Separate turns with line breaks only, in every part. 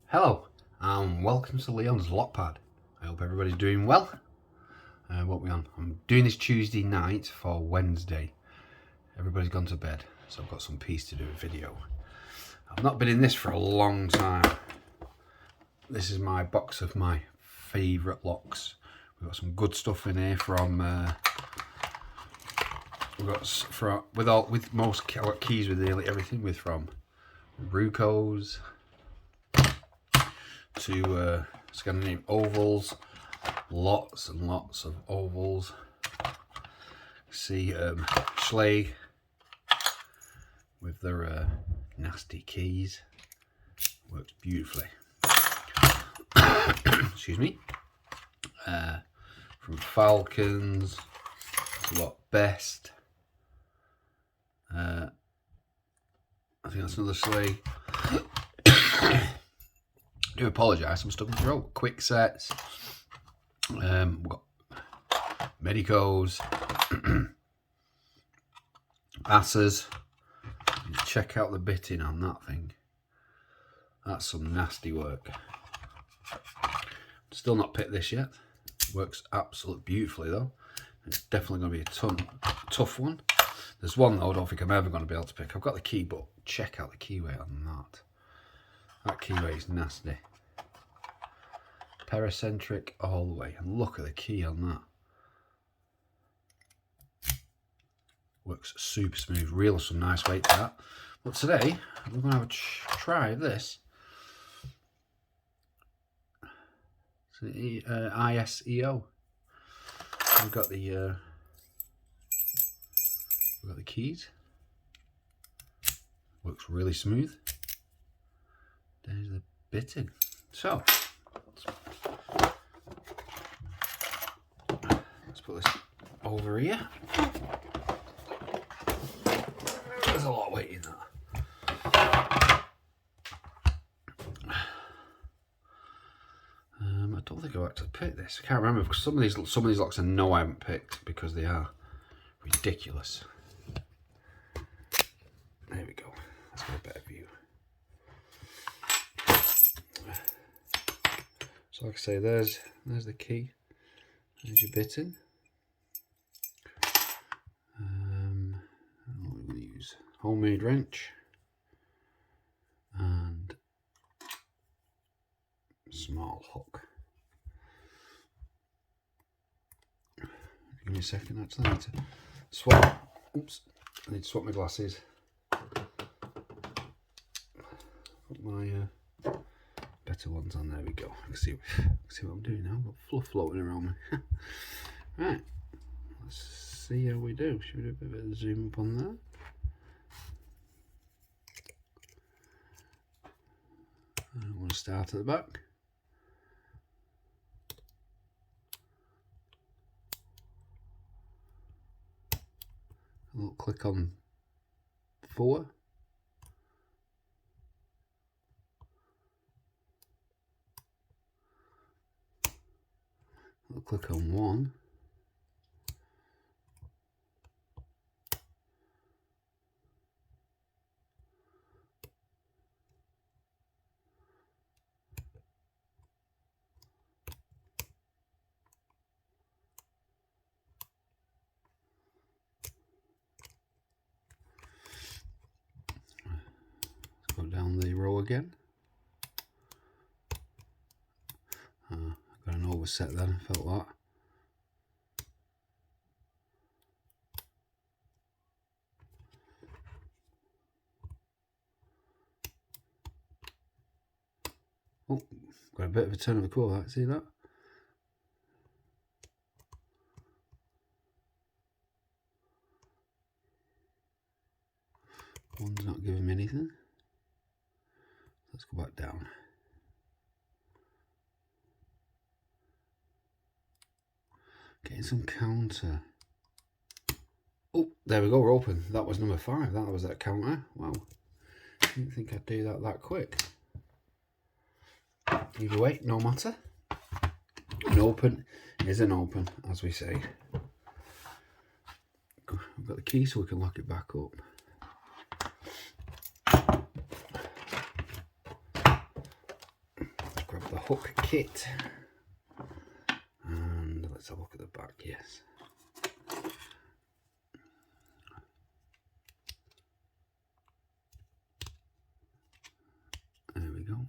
Hello and welcome to Leon's Lockpad. I hope everybody's doing well. What we on? I'm doing this Tuesday night for Wednesday. Everybody's gone to bed, so I've got some peace to do a video. I've not been in this for a long time. This is my box of my favourite locks. We've got some good stuff in here from. We've got with most keys with nearly everything from Rucos to Scandinavian ovals, lots and lots of ovals. See Schley with their nasty keys, works beautifully. Excuse me. From Falcons to what Best. I think that's another Schley. I do apologise, I'm stuck in the throat. Quick sets. We've got Medicos, Asses. Check out the bitting on that thing. That's some nasty work. Still not picked this yet. Works absolutely beautifully though. It's definitely going to be a tough one. There's one though I don't think I'm ever going to be able to pick. I've got the key, but check out the keyway on that. That keyway is nasty. Paracentric all the way. And look at the key on that. Works super smooth. Really some nice weight to that. But today, we're going to have a try of this. It's the ISEO. We've got the keys. Works really smooth. There's the bitting. So let's put this over here. There's a lot of weight in that. I don't think I've actually picked this. I can't remember because some of these locks I know I haven't picked because they are ridiculous. There we go. Let's get a better view. So like I say, there's the key. There's your bitting. What we're going to use homemade wrench and small hook. Give me a second. Actually, I need to swap. Oops! I need to swap my glasses. Put my better ones on. There we go. I can see what I'm doing now. I've got fluff floating around me. Right. Let's see how we do. Should we do a bit of a zoom up on that? I want to start at the back. A little click on 4. A little click on 1. Go down the row again. Got an overset then, felt that. Oh, got a bit of a turn of the core, see that? One's not giving me anything. Let's go back down. Getting some counter. Oh, there we go, we're open. That was number 5. That was that counter. Wow. Didn't think I'd do that quick. Either way, no matter. An open is an open, as we say. got the key so we can lock it back up. Let's grab the hook kit and let's have a look at the back. Yes. There we go.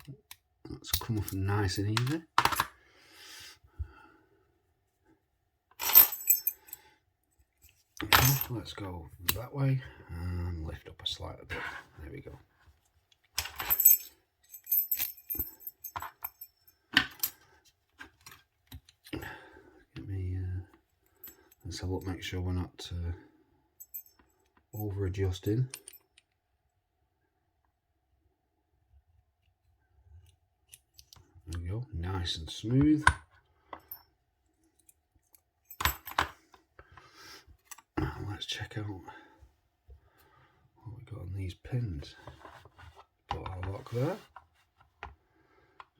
That's come off nice and easy. Okay, let's go that way and lift up a slight bit. There we go. Let's have a look, make sure we're not over adjusting. There we go, nice and smooth. Now let's check out what we got on these pins. Got our lock there.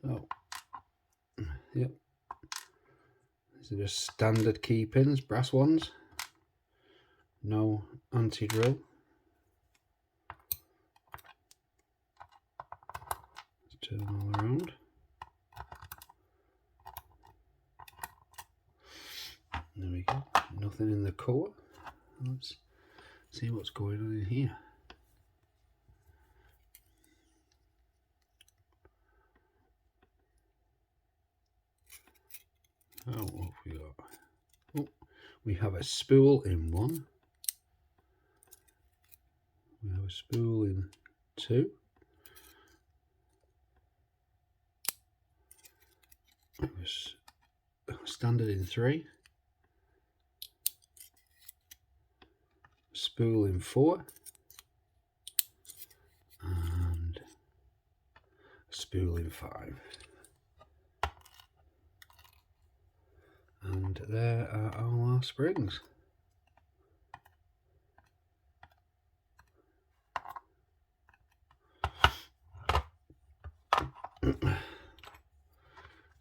So, yep. These are just standard key pins, brass ones. No anti-drill. Let's turn all around. There we go. Nothing in the core. Let's see what's going on in here. Oh, what have we got? Oh, we have a spool in one. We have a spool in two. It was standard in three. Spool in four. And a spool in five. And there are all our springs.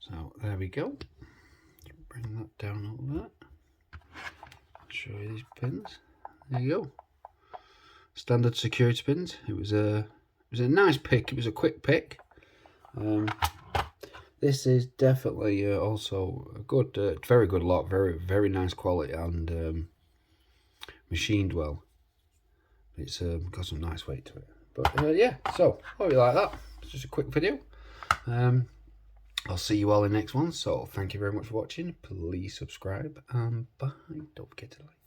So there we go. Bring that down a little bit. Show you these pins. There you go. Standard security pins. It was a nice pick. It was a quick pick. This is definitely also a good, very good lock. Very nice quality and machined well. It's got some nice weight to it. But yeah, so hope you like that. It's just a quick video. I'll see you all in the next one. So thank you very much for watching. Please subscribe and bye. Don't forget to like.